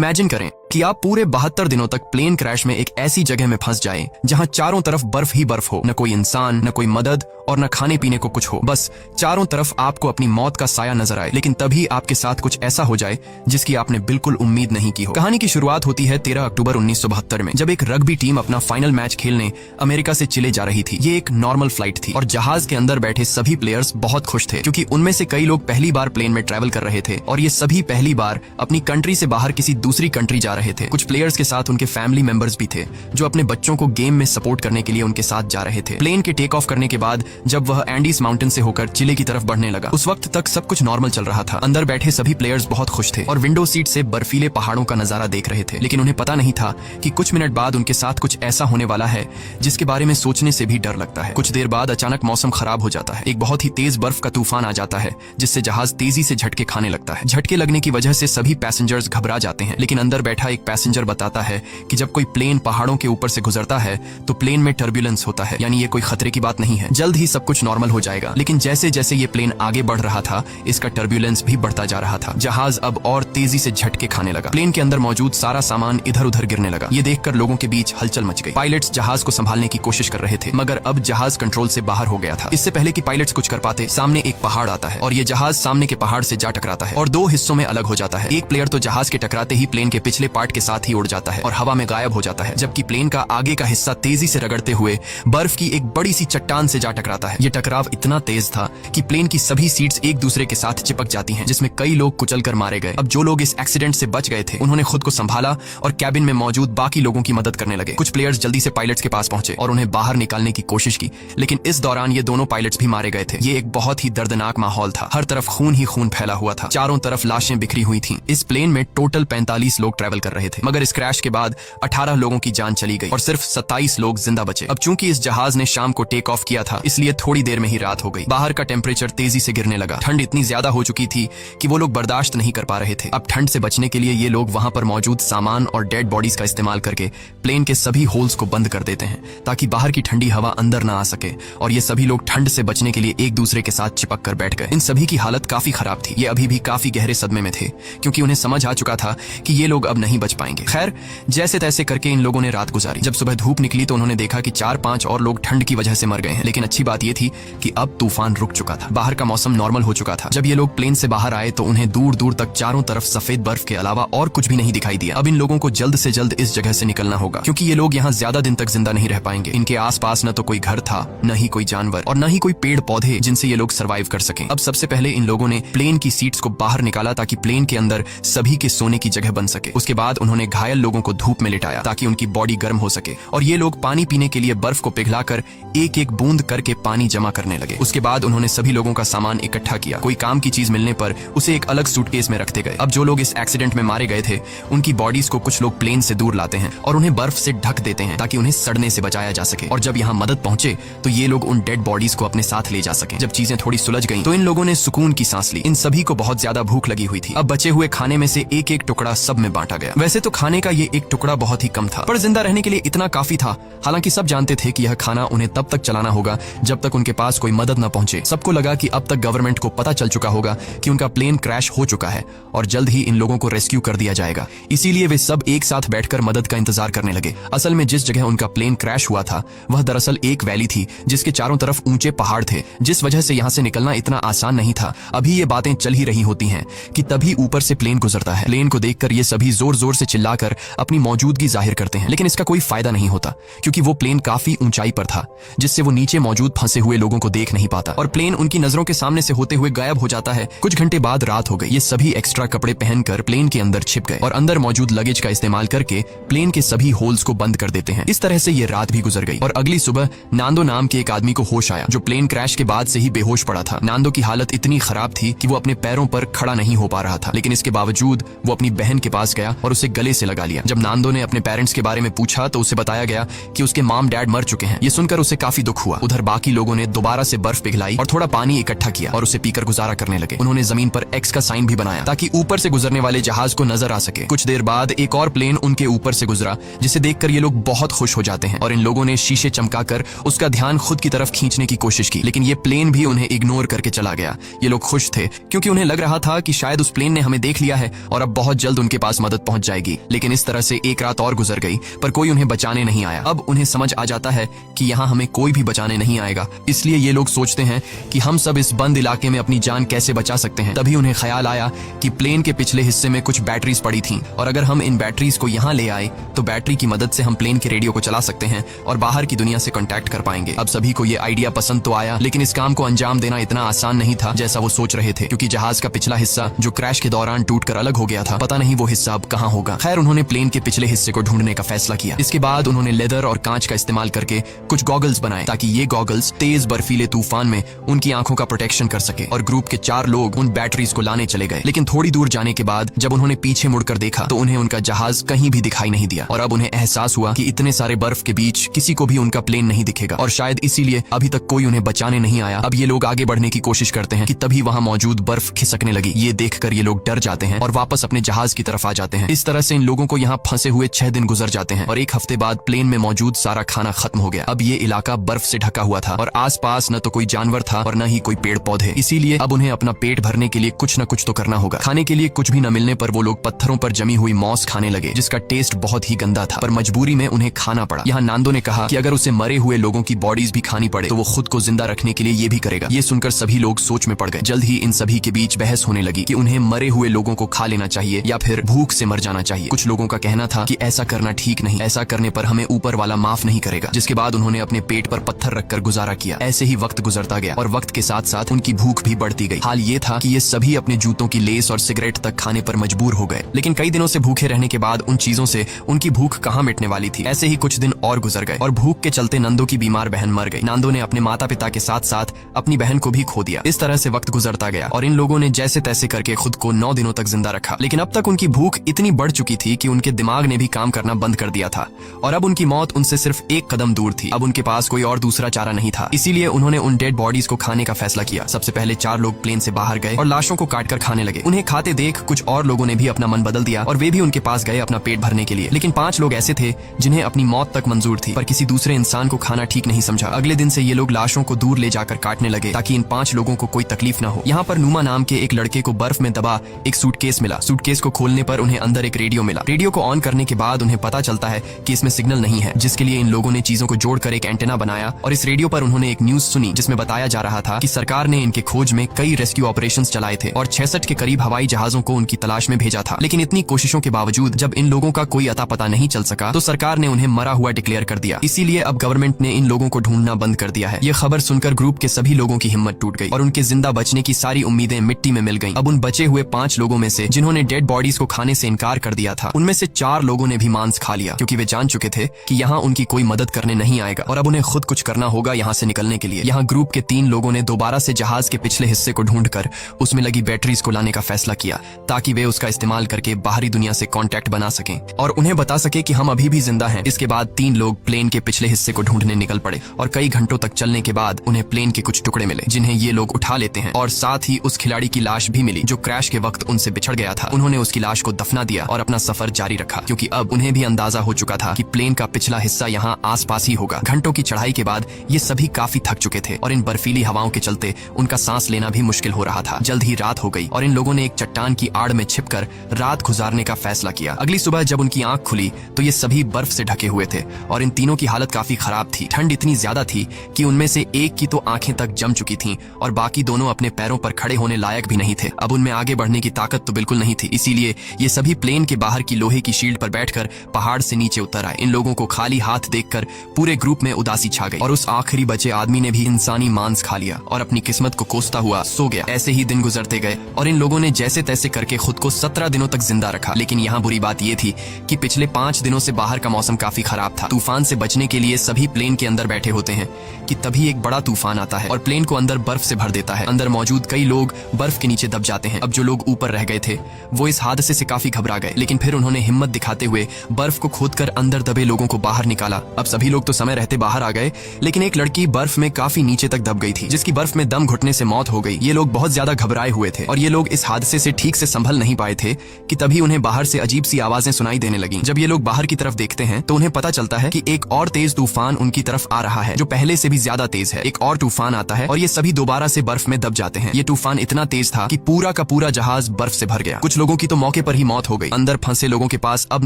Imagine करें कि आप पूरे 72 दिनों तक प्लेन क्रैश में एक ऐसी जगह में फंस जाएं जहां चारों तरफ बर्फ ही बर्फ हो, न कोई इंसान, न कोई मदद और न खाने पीने को कुछ हो। बस चारों तरफ आपको अपनी मौत का साया नजर आए, लेकिन तभी आपके साथ कुछ ऐसा हो जाए जिसकी आपने बिल्कुल उम्मीद नहीं की हो। कहानी की शुरुआत होती है 13 अक्टूबर 1972 में, जब एक रग्बी टीम अपना फाइनल मैच खेलने अमेरिका से चिले जा रही थी। ये एक नॉर्मल फ्लाइट थी और जहाज के अंदर बैठे सभी प्लेयर्स बहुत खुश थे, क्योंकि उनमें से कई लोग पहली बार प्लेन में ट्रैवल कर रहे थे और ये सभी पहली बार अपनी कंट्री से बाहर किसी दूसरी कंट्री जा रहे थे। कुछ प्लेयर्स के साथ उनके फैमिली मेंबर्स भी थे जो अपने बच्चों को गेम में सपोर्ट करने के लिए उनके साथ जा रहे थे। प्लेन के टेक ऑफ करने के बाद जब वह एंडीज माउंटेन से होकर चिले की तरफ बढ़ने लगा, उस वक्त तक सब कुछ नॉर्मल चल रहा था। अंदर बैठे सभी प्लेयर्स बहुत खुश थे और विंडो सीट से बर्फीले पहाड़ों का नजारा देख रहे थे, लेकिन उन्हें पता नहीं था कि कुछ मिनट बाद उनके साथ कुछ ऐसा होने वाला है जिसके बारे में सोचने से भी डर लगता है। कुछ देर बाद अचानक मौसम खराब हो जाता है। एक बहुत ही तेज बर्फ का तूफान आ जाता है जिससे जहाज तेजी से झटके खाने लगता है। झटके लगने की वजह से सभी पैसेंजर्स घबरा जाते हैं, लेकिन अंदर बैठा एक पैसेंजर बताता है कि जब कोई प्लेन पहाड़ों के ऊपर से गुजरता है तो प्लेन में टर्बुलेंस होता है, यानी ये कोई खतरे की बात नहीं है, जल्द ही सब कुछ नॉर्मल हो जाएगा। लेकिन जैसे जैसे ये प्लेन आगे बढ़ रहा था, इसका टर्बुलेंस भी बढ़ता जा रहा था। जहाज अब और तेजी से झटके खाने लगा। प्लेन के अंदर मौजूद सारा सामान इधर उधर गिरने लगा। ये देखकर लोगों के बीच हलचल मच गई। पायलट्स जहाज को संभालने की कोशिश कर रहे थे, मगर अब जहाज कंट्रोल से बाहर हो गया था। इससे पहले कि पायलट्स कुछ कर पाते, सामने एक पहाड़ आता है और ये जहाज सामने के पहाड़ से जा टकराता है और दो हिस्सों में अलग हो जाता है। एक प्लेयर तो जहाज के टकराते ही प्लेन के पिछले पार्ट के साथ ही उड़ जाता है और हवा में गायब हो जाता है, जबकि प्लेन का आगे का हिस्सा तेजी से रगड़ते हुए बर्फ की एक बड़ी सी चट्टान से जा टकराता है। ये टकराव इतना तेज था कि प्लेन की सभी सीट्स एक दूसरे के साथ चिपक जाती हैं, जिसमें कई लोग कुचल कर मारे गए। अब जो लोग इस एक्सीडेंट से बच गए थे, उन्होंने खुद को संभाला और कैबिन में मौजूद बाकी लोगों की मदद करने लगे। कुछ प्लेयर्स जल्दी से पायलट्स के पास पहुंचे और उन्हें बाहर निकालने की कोशिश की, लेकिन इस दौरान ये दोनों पायलट्स भी मारे गए थे। ये एक बहुत ही दर्दनाक माहौल था। हर तरफ खून ही खून फैला हुआ था। चारों तरफ लाशें बिखरी हुई थीं। इस प्लेन में टोटल 45 लोग ट्रैवल कर रहे थे, मगर इस क्रैश के बाद 18 लोगों की जान चली गई और सिर्फ 27 लोग जिंदा बचे। अब चूंकि इस जहाज ने शाम को टेक ऑफ किया था, इसलिए थोड़ी देर में ही रात हो गई। बाहर का टेम्परेचर तेजी से गिरने लगा। ठंड इतनी ज्यादा हो चुकी थी कि वो लोग बर्दाश्त नहीं कर पा रहे थे। अब ठंड से बचने के लिए ये लोग वहां पर मौजूद सामान और डेड बॉडीज का इस्तेमाल करके प्लेन के सभी होल्स को बंद कर देते हैं ताकि बाहर की ठंडी हवा अंदर ना आ सके, और ये सभी लोग ठंड से बचने के लिए एक दूसरे के साथ चिपक कर बैठ गए। इन सभी की हालत काफी खराब थी। ये अभी भी काफी गहरे सदमे में थे, क्योंकि उन्हें समझ आ चुका था कि ये लोग अब नहीं बच पाएंगे। खैर, जैसे तैसे करके इन लोगों ने रात गुजारी। जब सुबह धूप निकली तो उन्होंने देखा कि 4-5 और लोग ठंड की वजह से मर गए हैं, लेकिन अच्छी बात यह थी कि अब तूफान रुक चुका था। बाहर का मौसम नॉर्मल हो चुका था। जब ये लोग प्लेन से बाहर आए तो उन्हें दूर दूर तक चारों तरफ सफेद बर्फ के अलावा और कुछ भी नहीं दिखाई दिया। अब इन लोगों को जल्द से जल्द इस जगह से निकलना होगा, क्योंकि ये लोग यहाँ ज्यादा दिन तक जिंदा नहीं रह पाएंगे। इनके आसपास न तो कोई घर था, न ही कोई जानवर और न ही कोई पेड़ पौधे जिनसे ये लोग सर्वाइव कर सकें। अब सबसे पहले इन लोगों ने प्लेन की सीट्स को बाहर निकाला ताकि प्लेन के अंदर सभी के सोने की जगह बन सके। उसके बाद उन्होंने घायल लोगों को धूप में लिटाया ताकि उनकी बॉडी गर्म हो सके, और ये लोग पानी पीने के लिए बर्फ को पिघलाकर एक एक बूंद करके पानी जमा करने लगे। उसके बाद उन्होंने सभी लोगों का सामान इकट्ठा किया। कोई काम की चीज मिलने पर उसे एक अलग सूटकेस में रखते गए। अब जो लोग इस एक्सीडेंट में मारे गए थे, उनकी बॉडीज को कुछ लोग प्लेन से दूर लाते हैं और उन्हें बर्फ से ढक देते हैं ताकि उन्हें सड़ने से बचाया जा सके। और जब यहाँ मदद पहुंचे तो ये लोग उन डेड बॉडीज को अपने साथ ले जा सके। जब चीजें थोड़ी सुलझ गईं, तो इन लोगों ने सुकून की सांस ली। इन सभी को बहुत ज्यादा भूख लगी हुई थी। अब बचे हुए खाने में से एक एक टुकड़ा सब में बांटा गया। वैसे तो खाने का ये एक टुकड़ा बहुत ही कम था, पर जिंदा रहने के लिए इतना काफी था। हालांकि सब जानते थे कि यह खाना उन्हें तब तक चलाना होगा जब तक उनके पास कोई मदद न पहुंचे। सबको लगा कि अब तक गवर्नमेंट को पता चल चुका होगा कि उनका प्लेन क्रैश हो चुका है और जल्द ही इन लोगों को रेस्क्यू कर दिया जाएगा। इसीलिए वे सब एक साथ बैठकर मदद का इंतजार करने लगे। असल में जिस जगह उनका प्लेन क्रैश हुआ था, वह दरअसल एक वैली थी जिसके चारों तरफ ऊंचे पहाड़ थे, जिस वजह से यहाँ से निकलना इतना आसान नहीं था। अभी ये बातें चल ही रही होती हैं कि तभी ऊपर से प्लेन गुजरता है। प्लेन को देखकर ये सभी जोर जोर से चिल्लाकर अपनी मौजूदगी जाहिर करते हैं, लेकिन इसका कोई फायदा नहीं होता, क्योंकि वो प्लेन काफी ऊंचाई पर था, जिससे वो नीचे मौजूद फंसे हुए लोगों को देख नहीं पाता और प्लेन उनकी नजरों के सामने से होते हुए गायब हो जाता है। कुछ घंटे बाद रात हो गई। ये सभी एक्स्ट्रा कपड़े पहनकर प्लेन के अंदर छिप गए और अंदर मौजूद लगेज का इस्तेमाल करके प्लेन के सभी होल्स को बंद कर देते हैं। इस तरह से ये रात भी गुजर गई और अगली सुबह नांदो नाम के एक आदमी को होश आया, जो प्लेन क्रैश के बाद से ही बेहोश पड़ा था। नांदो की हालत इतनी खराब थी कि वो अपने पैरों पर खड़ा नहीं हो पा रहा था, लेकिन इसके बावजूद वो अपनी बहन के पास गया और उसे गले से लगा लिया। जब नांदो ने अपने पेरेंट्स के बारे में पूछा तो उसे बताया गया कि उसके मॉम डैड मर चुके हैं। ये सुनकर उसे काफी दुख हुआ। उधर बाकी बाकी लोगों ने दोबारा से बर्फ पिघलाई और थोड़ा पानी इकट्ठा किया और उसे पीकर गुजारा करने लगे। उन्होंने जमीन पर एक्स का साइन भी बनाया ताकि ऊपर से गुजरने वाले जहाज को नजर आ सके। कुछ देर बाद एक और प्लेन उनके ऊपर से गुजरा, जिसे देखकर ये लोग बहुत खुश हो जाते हैं और इन लोगों ने शीशे चमकाकर उसका ध्यान खुद की तरफ खींचने की कोशिश की, लेकिन ये प्लेन भी उन्हें इग्नोर करके चला गया। ये लोग खुश थे क्योंकि उन्हें लग रहा था कि शायद उस प्लेन ने हमें देख लिया है और अब बहुत जल्द उनके पास मदद पहुंच जाएगी। लेकिन इस तरह से एक रात और गुजर गई पर कोई उन्हें बचाने नहीं आया। अब उन्हें समझ आ जाता है कि यहाँ हमें कोई भी बचाने नहीं आएगा, इसलिए ये लोग सोचते हैं कि हम सब इस बंद इलाके में अपनी जान कैसे बचा सकते हैं। तभी उन्हें ख्याल आया कि प्लेन के पिछले हिस्से में कुछ बैटरीज पड़ी थीं और अगर हम इन बैटरीज को यहाँ ले आए तो बैटरी की मदद से हम प्लेन के रेडियो को चला सकते हैं और बाहर की दुनिया से कांटेक्ट कर पाएंगे। अब सभी को ये आइडिया पसंद तो आया, लेकिन इस काम को अंजाम देना इतना आसान नहीं था जैसा वो सोच रहे थे, क्योंकि जहाज का पिछला हिस्सा जो क्रैश के दौरान टूटकर अलग हो गया था, पता नहीं वो हिस्सा अब कहाँ होगा। खैर, उन्होंने प्लेन के पिछले हिस्से को ढूंढने का फैसला किया। इसके बाद उन्होंने लेदर और कांच का इस्तेमाल करके कुछ गॉगल्स बनाए ताकि ये गॉगल्स तेज बर्फीले तूफान में उनकी आंखों का प्रोटेक्शन कर सके। और ग्रुप के 4 लोग उन बैटरीज को लाने चले गए, लेकिन थोड़ी दूर जाने के बाद जब उन्होंने पीछे मुड़कर देखा तो उन्हें उनका जहाज कहीं भी दिखाई नहीं दिया और अब उन्हें एहसास हुआ कि इतने सारे बर्फ के बीच किसी को भी उनका प्लेन नहीं दिखेगा और शायद इसीलिए अभी तक कोई उन्हें बचाने नहीं आया। अब ये लोग आगे बढ़ने की कोशिश करते हैं कि तभी वहां मौजूद बर्फ खिसकने लगी। ये देखकर ये लोग डर जाते हैं और वापस अपने जहाज की तरफ आ जाते हैं। इस तरह से इन लोगों को यहाँ फंसे हुए 6 दिन गुजर जाते हैं और 1 हफ्ते बाद प्लेन में मौजूद सारा खाना खत्म हो गया। अब ये इलाका बर्फ से ढका हुआ था और आसपास न तो कोई जानवर था और न ही कोई पेड़ पौधे, इसीलिए अब उन्हें अपना पेट भरने के लिए कुछ न कुछ तो करना होगा। खाने के लिए कुछ भी न मिलने पर वो लोग पत्थरों पर जमी हुई मॉस खाने लगे, जिसका टेस्ट बहुत ही गंदा था, पर मजबूरी में उन्हें खाना पड़ा। यहाँ नांदो ने कहा कि अगर उसे मरे हुए लोगों की बॉडीज भी खानी पड़े तो वो खुद को जिंदा रखने के लिए ये भी करेगा। ये सुनकर सभी लोग सोच में पड़ गए। जल्द ही इन सभी के बीच बहस होने लगी कि उन्हें मरे हुए लोगों को खा लेना चाहिए या फिर भूख से मर जाना चाहिए। कुछ लोगों का कहना था कि ऐसा करना ठीक नहीं, ऐसा करने पर हमें ऊपर वाला माफ नहीं करेगा। जिसके बाद उन्होंने अपने पेट पर पत्थर रखकर गुजारा किया। ऐसे ही वक्त गुजरता गया और वक्त के साथ साथ उनकी भूख भी बढ़ती गई। हाल ये था कि ये सभी अपने जूतों की लेस और सिगरेट तक खाने पर मजबूर हो गए, लेकिन कई दिनों से भूखे रहने के बाद उन चीजों से उनकी भूख कहाँ मिटने वाली थी। ऐसे ही कुछ दिन और गुजर गए और भूख के चलते नंदो की बीमार बहन मर गई। नंदो ने अपने माता पिता के साथ साथ अपनी बहन को भी खो दिया। इस तरह से वक्त गुजरता गया और इन लोगों ने जैसे तैसे करके खुद को 9 दिनों तक जिंदा रखा, लेकिन अब तक उनकी भूख इतनी बढ़ चुकी थी कि उनके दिमाग ने भी काम करना बंद कर दिया था और अब उनकी मौत उनसे सिर्फ 1 कदम दूर थी। अब उनके पास कोई और दूसरा चारा नहीं था, इसीलिए उन्होंने उन डेड बॉडीज को खाने का फैसला किया। सबसे पहले 4 लोग प्लेन से बाहर गए और लाशों को काटकर खाने लगे। उन्हें खाते देख कुछ और लोगों ने भी अपना मन बदल दिया और वे भी उनके पास गए अपना पेट भरने के लिए। लेकिन 5 लोग ऐसे थे जिन्हें अपनी मौत तक मंजूर थी, पर किसी दूसरे इंसान को खाना ठीक नहीं समझा। अगले दिन से ये लोग लाशों को दूर ले जाकर काटने लगे ताकि इन 5 लोगों को कोई तकलीफ न हो। यहाँ पर नुमा नाम के एक लड़के को बर्फ में दबा एक सूटकेस मिला। सूटकेस को खोलने पर उन्हें अंदर एक रेडियो मिला। रेडियो को ऑन करने के बाद उन्हें पता चलता है कि इसमें सिग्नल नहीं है, जिसके लिए इन लोगों ने चीजों को जोड़कर एक एंटेना बनाया और इस रेडियो पर उन्होंने एक न्यूज सुनी जिसमें बताया जा रहा था कि सरकार ने इनके खोज में कई रेस्क्यू ऑपरेशंस चलाए थे और 66 के करीब हवाई जहाजों को उनकी तलाश में भेजा था। लेकिन इतनी कोशिशों के बावजूद जब इन लोगों का कोई अता पता नहीं चल सका तो सरकार ने उन्हें मरा हुआ डिक्लेयर कर दिया। इसीलिए अब गवर्नमेंट ने इन लोगों को ढूंढना बंद कर दिया है। ये खबर सुनकर ग्रुप के सभी लोगों की हिम्मत टूट गई और उनके जिंदा बचने की सारी उम्मीदें मिट्टी में मिल गईं। अब उन बचे हुए 5 लोगों में से जिन्होंने डेड बॉडीज को खाने से इनकार कर दिया था, उनमें से 4 लोगों ने भी मांस खा लिया, क्योंकि वे जान चुके थे कि यहाँ उनकी कोई मदद करने नहीं आएगा और अब उन्हें खुद कुछ करना होगा यहाँ से निकलने के लिए। यहाँ ग्रुप के 3 लोगों ने दोबारा से जहाज के पिछले हिस्से को ढूंढकर उसमें लगी बैटरीज को लाने का फैसला किया ताकि वे उसका इस्तेमाल करके बाहरी दुनिया से कांटेक्ट बना सकें और उन्हें बता सके कि हम अभी भी जिंदा हैं। इसके बाद 3 लोग प्लेन के पिछले हिस्से को ढूंढने निकल पड़े और कई घंटों तक चलने के बाद उन्हें प्लेन के कुछ टुकड़े मिले जिन्हें ये लोग उठा लेते हैं और साथ ही उस खिलाड़ी की लाश भी मिली जो क्रैश के वक्त उनसे बिछड़ गया था। उन्होंने उसकी लाश को दफना दिया और अपना सफर जारी रखा, क्योंकि अब उन्हें भी अंदाजा हो चुका था कि प्लेन का पिछला हिस्सा यहाँ आसपास ही होगा। घंटों की चढ़ाई के बाद ये सभी काफी थक चुके थे और इन बर्फीली हवाओं के चलते उनका सांस लेना भी मुश्किल हो रहा था। जल्द ही रात हो गई और इन लोगों ने एक चट्टान की आड़ में छिपकर रात गुजारने का फैसला किया। अगली सुबह जब उनकी आंख खुली तो ये सभी बर्फ से ढके हुए थे और इन तीनों की हालत काफी खराब थी। ठंड इतनी ज्यादा थी कि उनमें से एक की तो आंखें तक जम चुकी थीं और बाकी दोनों अपने पैरों पर खड़े होने लायक भी नहीं थे। अब उनमें आगे बढ़ने की ताकत तो बिल्कुल नहीं थी, इसीलिए ये सभी प्लेन के बाहर की लोहे की शील्ड पर बैठकर पहाड़ से नीचे उतर आए। इन लोगों को खाली हाथ देखकर पूरे ग्रुप में उदासी छा गई और उस आखिरी बचे आदमी ने भी इंसानी मांस खा लिया और अपनी किस्मत को कोसता हुआ सो गया। ऐसे ही दिन गुजरते गए और इन लोगों ने जैसे तैसे करके खुद को 17 दिनों तक जिंदा रखा। लेकिन यहाँ बुरी बात यह थी कि पिछले 5 दिनों से बाहर का मौसम काफी खराब था। तूफान से बचने के लिए सभी प्लेन के अंदर बैठे होते हैं कि तभी एक बड़ा तूफान आता है और प्लेन को अंदर बर्फ से भर देता है। अंदर मौजूद कई लोग बर्फ के नीचे दब जाते हैं। अब जो लोग ऊपर रह गए थे वो इस हादसे से काफी घबरा गए, लेकिन फिर उन्होंने हिम्मत दिखाते हुए बर्फ को खोदकर अंदर दबे लोगों को बाहर निकाला। अब सभी लोग तो समय रहते बाहर आ गए, लेकिन एक लड़की लड़की बर्फ में काफी नीचे तक दब गई थी, जिसकी बर्फ में दम घुटने से मौत हो गई। ये लोग बहुत ज्यादा घबराए हुए थे और ये लोग इस हादसे से ठीक से संभल नहीं पाए थे कि तभी उन्हें बाहर से अजीब सी आवाजें सुनाई देने लगी। जब ये लोग बाहर की तरफ देखते हैं तो उन्हें पता चलता है कि एक और तेज तूफान उनकी तरफ आ रहा है, जो पहले से भी ज्यादा तेज है। एक और तूफान आता है और ये सभी दोबारा से बर्फ में दब जाते हैं। ये तूफान इतना तेज था कि पूरा का पूरा जहाज बर्फ से भर गया। कुछ लोगों की तो मौके पर ही मौत हो गई। अंदर फंसे लोगों के पास अब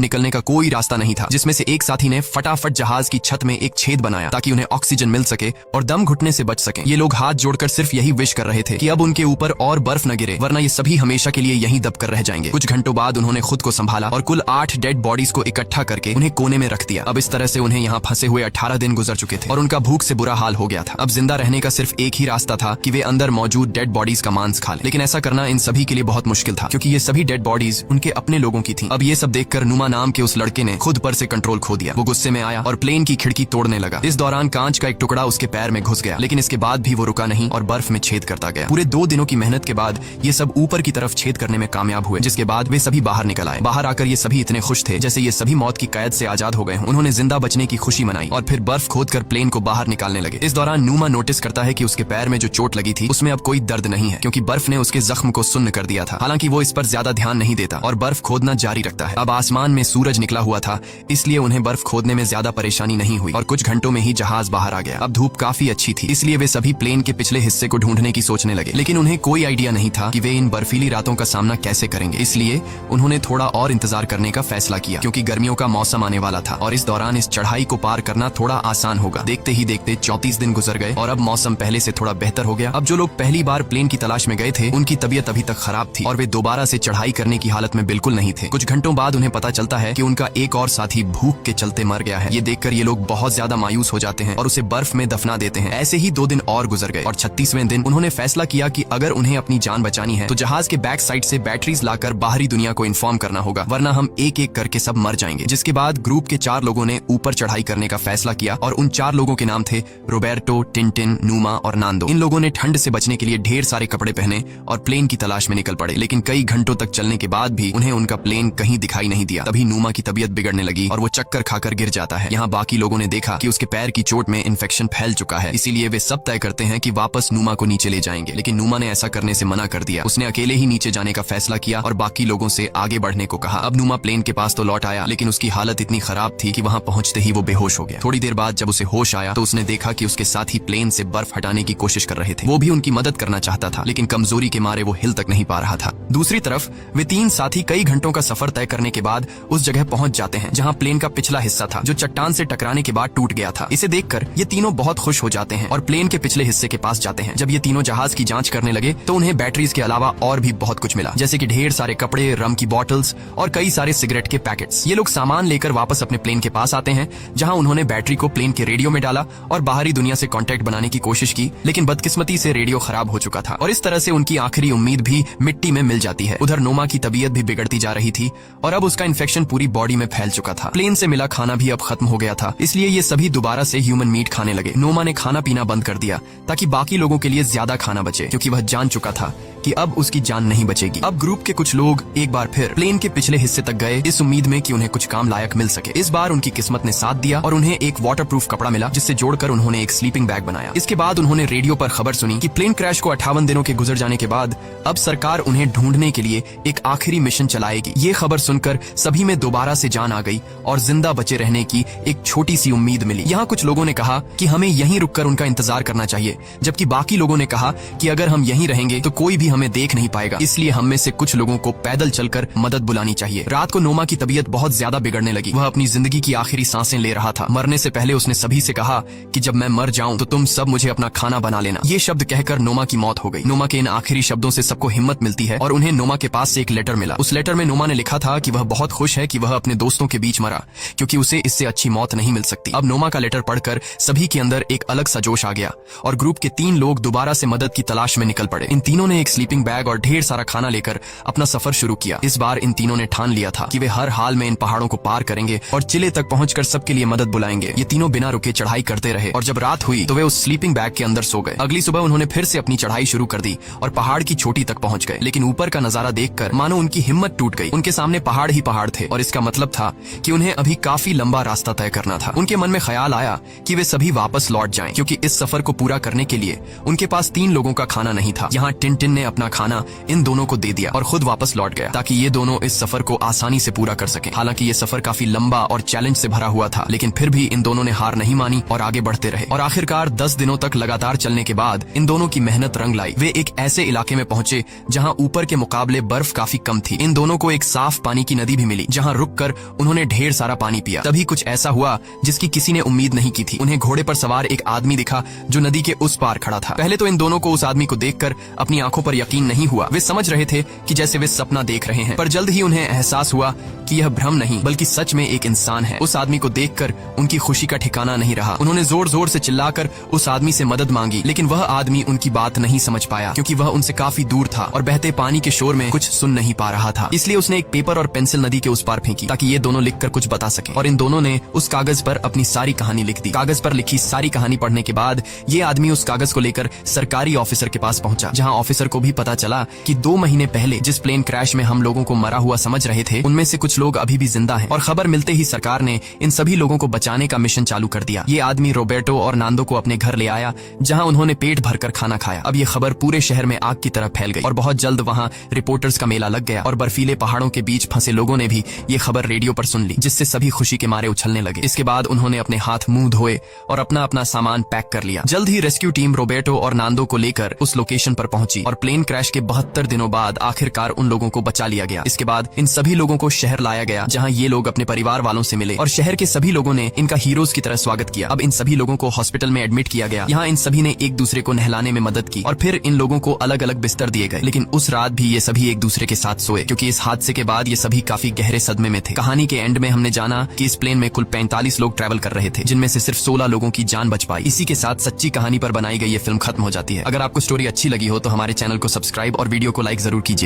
निकलने का कोई रास्ता नहीं था, जिसमें से एक साथी ने फटाफट जहाज की छत में एक छेद बनाया ताकि उन्हें ऑक्सीजन मिल सके और दम घुटने से बच सके। ये लोग हाथ जोड़कर सिर्फ यही विश कर रहे थे कि अब उनके ऊपर और बर्फ न गिरे, वरना ये सभी हमेशा के लिए यहीं दब कर रह जाएंगे। कुछ घंटों बाद उन्होंने खुद को संभाला और कुल 8 डेड बॉडीज को इकट्ठा करके उन्हें कोने में रख दिया। अब इस तरह से उन्हें यहाँ फंसे हुए 18 दिन गुजर चुके थे और उनका भूख से बुरा हाल हो गया था। अब जिंदा रहने का सिर्फ एक ही रास्ता था कि वे अंदर मौजूद डेड बॉडीज का मांस खा लें। लेकिन ऐसा करना इन सभी के लिए बहुत मुश्किल था, क्योंकि ये सभी डेड बॉडीज उनके अपने लोगों की थी। अब ये सब देखकर नुमा नाम के उस लड़के ने खुद पर से कंट्रोल खो दिया। वो गुस्से में आया और प्लेन की खिड़की तोड़ने लगा। इस दौरान कांच का एक टुकड़ा उसके पैर में घुस गया, लेकिन इसके बाद भी वो रुका नहीं और बर्फ में छेद करता गया। पूरे 2 दिनों की मेहनत के बाद ये सब ऊपर की तरफ छेद करने में कामयाब हुए, जिसके बाद वे सभी बाहर निकल आए। बाहर आकर ये सभी इतने खुश थे जैसे ये सभी मौत की कैद से आजाद हो गए हों। उन्होंने जिंदा बचने की खुशी मनाई और फिर बर्फ खोदकर प्लेन को बाहर निकालने लगे। इस दौरान नुमा नोटिस करता है कि उसके पैर में जो चोट लगी थी उसमें अब कोई दर्द नहीं है, क्योंकि बर्फ ने उसके जख्म को सुन्न कर दिया था। हालांकि वो इस पर ज्यादा ध्यान नहीं देता और बर्फ खोदना जारी रखता है। अब आसमान में सूरज निकला हुआ था, इसलिए उन्हें बर्फ खोदने में ज्यादा परेशानी नहीं हुई और कुछ घंटों में ही जहाज बाहर आ गया। अब धूप काफी अच्छी थी, इसलिए वे सभी प्लेन के पिछले हिस्से को ढूंढने की सोचने लगे, लेकिन उन्हें कोई आइडिया नहीं था कि वे इन बर्फीली रातों का सामना कैसे करेंगे। इसलिए उन्होंने थोड़ा और इंतजार करने का फैसला किया, क्योंकि गर्मियों का मौसम आने वाला था और इस दौरान इस चढ़ाई को पार करना थोड़ा आसान होगा। देखते ही देखते 34 दिन गुजर गए और अब मौसम पहले से थोड़ा बेहतर हो गया। अब जो लोग पहली बार प्लेन की तलाश में गए थे उनकी तबीयत अभी तक खराब थी और वे दोबारा से चढ़ाई करने की हालत में बिल्कुल नहीं थे। कुछ घंटों बाद उन्हें पता चलता है कि उनका एक और साथी भूख के चलते मर गया है। ये देखकर ये लोग बहुत ज्यादा मायूस हो जाते हैं और उसे बर्फ में दफना देते हैं। ऐसे ही 2 दिन और गुजर गए और 36वें दिन उन्होंने फैसला किया कि अगर उन्हें अपनी जान बचानी है तो जहाज के बैक साइड से बैटरीज लाकर बाहरी दुनिया को इन्फॉर्म करना होगा, वरना हम एक एक करके सब मर जाएंगे। जिसके बाद ग्रुप के 4 लोगों ने ऊपर चढ़ाई करने का फैसला किया और उन 4 लोगों के नाम थे रोबर्टो, टिंटिन, नुमा और नांदो। इन लोगों ने ठंड से बचने के लिए ढेर सारे कपड़े पहने और प्लेन की तलाश में निकल पड़े, लेकिन कई घंटों तक चलने के बाद भी उन्हें उनका प्लेन कहीं दिखाई नहीं दिया। तभी नुमा की तबीयत बिगड़ने लगी और वो चक्कर खाकर गिर जाता है। यहाँ बाकी लोगों ने देखा कि उसके पैर की चोट में इन्फेक्शन फैल चुका है, इसीलिए वे सब तय करते हैं कि वापस नुमा को नीचे ले जाएंगे, लेकिन नुमा ने ऐसा करने से मना कर दिया। उसने अकेले ही नीचे जाने का फैसला किया और बाकी लोगों से आगे बढ़ने को कहा। अब नुमा प्लेन के पास तो लौट आया, लेकिन उसकी हालत इतनी खराब थी कि वहाँ पहुंचते ही वो बेहोश हो गया। थोड़ी देर बाद जब उसे होश आया तो उसने देखा कि उसके साथी प्लेन से बर्फ हटाने की कोशिश कर रहे थे। वो भी उनकी मदद करना चाहता था, लेकिन कमजोरी के मारे वो हिल तक नहीं पा रहा था। दूसरी तरफ वे 3 साथी कई घंटों का सफर तय करने के बाद उस जगह पहुंच जाते हैं जहां प्लेन का पिछला हिस्सा था, जो चट्टान से टकराने के बाद टूट गया था। इसे देखकर ये तीनों बहुत खुश हो जाते हैं और प्लेन के पिछले हिस्से के पास जाते हैं। जब ये तीनों जहाज की जांच करने लगे तो उन्हें बैटरीज के अलावा और भी बहुत कुछ मिला, जैसे कि ढेर सारे कपड़े, रम की बॉटल्स और कई सारे सिगरेट के पैकेट्स। ये लोग सामान लेकर वापस अपने प्लेन के पास आते हैं, जहां उन्होंने बैटरी को प्लेन के रेडियो में डाला और बाहरी दुनिया से कांटेक्ट बनाने की कोशिश की, लेकिन बदकिस्मती से रेडियो खराब हो चुका था और इस तरह से उनकी आखिरी उम्मीद भी मिट्टी में मिल जाती है। उधर नोमा की तबीयत भी बिगड़ती जा रही थी और अब उसका इन्फेक्शन पूरी बॉडी में फैल चुका था। प्लेन से मिला खाना भी अब खत्म हो गया था, इसलिए ये सभी दोबारा से ह्यूमन मीट खाने लगे। नोमा ने खाना पीना बंद कर दिया ताकि बाकी लोगों के लिए ज्यादा खाना बचे, क्योंकि वह जान चुका था कि अब उसकी जान नहीं बचेगी। अब ग्रुप के कुछ लोग एक बार फिर प्लेन के पिछले हिस्से तक गए, इस उम्मीद में कि उन्हें कुछ काम लायक मिल सके। इस बार उनकी किस्मत ने साथ दिया और उन्हें एक वाटरप्रूफ कपड़ा मिला, जिससे जोड़कर उन्होंने एक स्लीपिंग बैग बनाया। इसके बाद उन्होंने रेडियो पर खबर सुनी कि प्लेन क्रैश को 58 दिनों के गुजर जाने के बाद अब सरकार उन्हें ढूंढने के लिए एक आखिरी मिशन चलाएगी। ये खबर सुनकर सभी में दोबारा से जान आ गई और जिंदा बचे रहने की एक छोटी सी उम्मीद मिली। यहाँ कुछ लोगों ने कहा कि हमें यहीं रुककर उनका इंतजार करना चाहिए, जबकि बाकी लोगों ने कहा कि अगर हम यहीं रहेंगे तो कोई भी हमें देख नहीं पाएगा, इसलिए हम में से कुछ लोगों को पैदल चलकर मदद बुलानी चाहिए। रात को नोमा की तबीयत बहुत ज्यादा बिगड़ने लगी। वह अपनी जिंदगी की आखिरी सांसें ले रहा था। मरने से पहले उसने सभी से कहा कि जब मैं मर जाऊं तो तुम सब मुझे अपना खाना बना लेना। ये शब्द कहकर नोमा की मौत हो गई। नोमा के इन आखिरी शब्दों से सबको हिम्मत मिलती है और उन्हें नोमा के पास से एक लेटर मिला। उस लेटर में नोमा ने लिखा था कि वह बहुत खुश है कि वह अपने दोस्तों के बीच मरा, क्योंकि उसे इससे अच्छी मौत नहीं मिल सकती। अब नोमा का लेटर पढ़कर सभी के अंदर एक अलग सा जोश आ गया और ग्रुप के 3 लोग दोबारा से मदद की तलाश में निकल पड़े। इन तीनों ने एक स्लीपिंग बैग और ढेर सारा खाना लेकर अपना सफर शुरू किया। इस बार इन तीनों ने ठान लिया था कि वे हर हाल में इन पहाड़ों को पार करेंगे और चिले तक पहुंचकर सबके लिए मदद बुलाएंगे। ये तीनों बिना रुके चढ़ाई करते रहे और जब रात हुई तो वे उस स्लीपिंग बैग के अंदर सो गए। अगली सुबह उन्होंने फिर से अपनी चढ़ाई शुरू कर दी और पहाड़ की चोटी तक पहुंच गए, लेकिन ऊपर का नजारा देखकर मानो उनकी हिम्मत टूट गई। उनके सामने पहाड़ ही पहाड़ थे और इसका मतलब था कि उन्हें अभी काफी लंबा रास्ता तय करना था। उनके मन में ख्याल आया कि वे सभी वापस लौट जाएं, क्योंकि इस सफर को पूरा करने के लिए उनके पास 3 लोगों का खाना नहीं था। यहाँ टिन ने अपना खाना इन दोनों को दे दिया और खुद वापस लौट गया ताकि ये दोनों इस सफर को आसानी से पूरा कर सकें। हालांकि ये सफर काफी लंबा और चैलेंज से भरा हुआ था, लेकिन फिर भी इन दोनों ने हार नहीं मानी और आगे बढ़ते रहे। और आखिरकार 10 दिनों तक लगातार चलने के बाद इन दोनों की मेहनत रंग लाई। वे एक ऐसे इलाके में पहुंचे जहां ऊपर के मुकाबले बर्फ काफी कम थी। इन दोनों को एक साफ पानी की नदी भी मिली, जहां रुककर उन्होंने ढेर सारा पानी पिया। तभी कुछ ऐसा हुआ जिसकी किसी ने उम्मीद नहीं की थी। उन्हें घोड़े पर सवार एक आदमी दिखा जो नदी के उस पार खड़ा था। पहले तो इन दोनों को उस आदमी को देखकर अपनी आंखों पर यकीन नहीं हुआ। वे समझ रहे थे कि जैसे वे सपना देख रहे हैं, पर जल्द ही उन्हें एहसास हुआ कि यह भ्रम नहीं बल्कि सच में एक इंसान है। उस आदमी को देखकर उनकी खुशी का ठिकाना नहीं रहा। उन्होंने जोर जोर से चिल्लाकर उस आदमी से मदद मांगी, लेकिन वह आदमी उनकी बात नहीं समझ पाया, क्योंकि वह उनसे काफी दूर था और बहते पानी के शोर में कुछ सुन नहीं पा रहा था। इसलिए उसने एक पेपर और पेंसिल नदी के उस पार फेंकी ताकि ये दोनों लिखकर कुछ बता सकें। और इन दोनों ने उस कागज पर अपनी सारी कहानी लिख दी। कागज पर लिखी सारी कहानी पढ़ने के बाद ये आदमी उस कागज को लेकर सरकारी ऑफिसर के पास पहुंचा, जहां ऑफिसर को भी पता चला कि 2 महीने पहले जिस प्लेन क्रैश में हम लोगों को मरा हुआ समझ रहे थे, उनमें से कुछ लोग अभी भी जिंदा हैं। और खबर मिलते ही सरकार ने इन सभी लोगों को बचाने का मिशन चालू कर दिया। ये आदमी रोबर्टो और नांदो को अपने घर ले आया, जहां उन्होंने पेट भरकर खाना खाया। अब ये खबर पूरे शहर में आग की तरह फैल गई और बहुत जल्द वहां रिपोर्टर्स का मेला लग गया और बर्फीले पहाड़ों के बीच फंसे लोगों ने भी ये खबर रेडियो पर सुन ली, जिससे सभी खुशी के मारे उछलने लगे। इसके बाद उन्होंने अपने हाथ मुंह धोए और अपना अपना सामान पैक कर लिया। जल्द ही रेस्क्यू टीम रोबर्टो और नांदो को लेकर उस लोकेशन पर पहुंची और प्लेन क्रैश के 72 दिनों बाद आखिरकार उन लोगों को बचा लिया गया। इसके बाद इन सभी लोगों को शहर लाया गया, जहां ये लोग अपने परिवार वालों से मिले और शहर के सभी लोगों ने इनका हीरोज की तरह स्वागत किया। अब इन सभी लोगों को हॉस्पिटल में एडमिट किया गया। यहाँ इन सभी ने एक दूसरे को नहलाने में मदद की और फिर इन लोगों को अलग अलग बिस्तर दिए गए। लेकिन उस रात भी ये सभी एक दूसरे के साथ सोए, क्योंकि इस हादसे के बाद ये सभी काफी गहरे सदमे में थे। कहानी के एंड में हमने जाना कि इस प्लेन में कुल 45 लोग ट्रैवल कर रहे थे, जिनमें से सिर्फ 16 लोगों की जान बच पाई। इसी के साथ सच्ची कहानी पर बनाई गई ये फिल्म खत्म हो जाती है। अगर आपको स्टोरी अच्छी लगी हो तो हमारे चैनल को सब्सक्राइब और वीडियो को लाइक जरूर कीजिएगा।